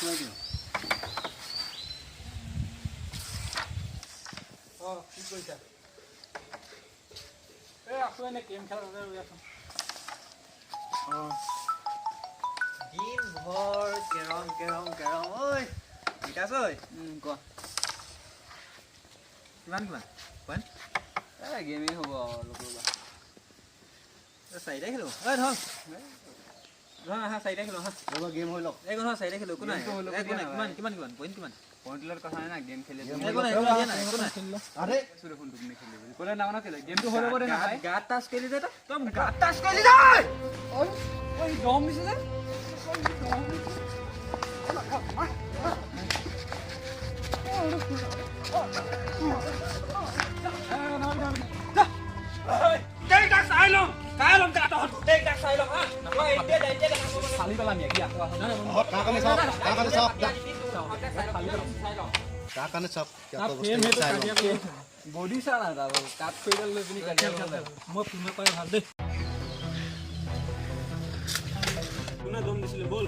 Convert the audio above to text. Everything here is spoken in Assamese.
খুৱাই দিওঁ কি কৰিছা আছো এনে গেম খেলা ৰৈ আছো দিন ভৰ কেৰম কেৰম কেৰম ঐ বিকাশ ঐ কোৱা কিমান গেমেই হ'ব লগৰবা চাৰিটাই খেলো আহা চাৰিটা খেলো আহা ৰ'বা গেম হৈ লওক এই কথা চাৰিটা খেলো একো নাই কিমান পইণ্ট কিমান পইণ্টৰ কথা নাই না গেম খেলি আৰে ফোন তুমি খেলি ক'লে নাম না খেলে গেমটো হৈ ল'ব দে না ভাই গাত টাচ কৰিলি যে তই গাত টাচ কৰিলি যায় ঐ দম দিছে যে খালি পেলাম কি বডি চা না কাট কৰি লৈ পিনি মই ফোন কৰে ভাল দেই কোনে দম দিছিলে বল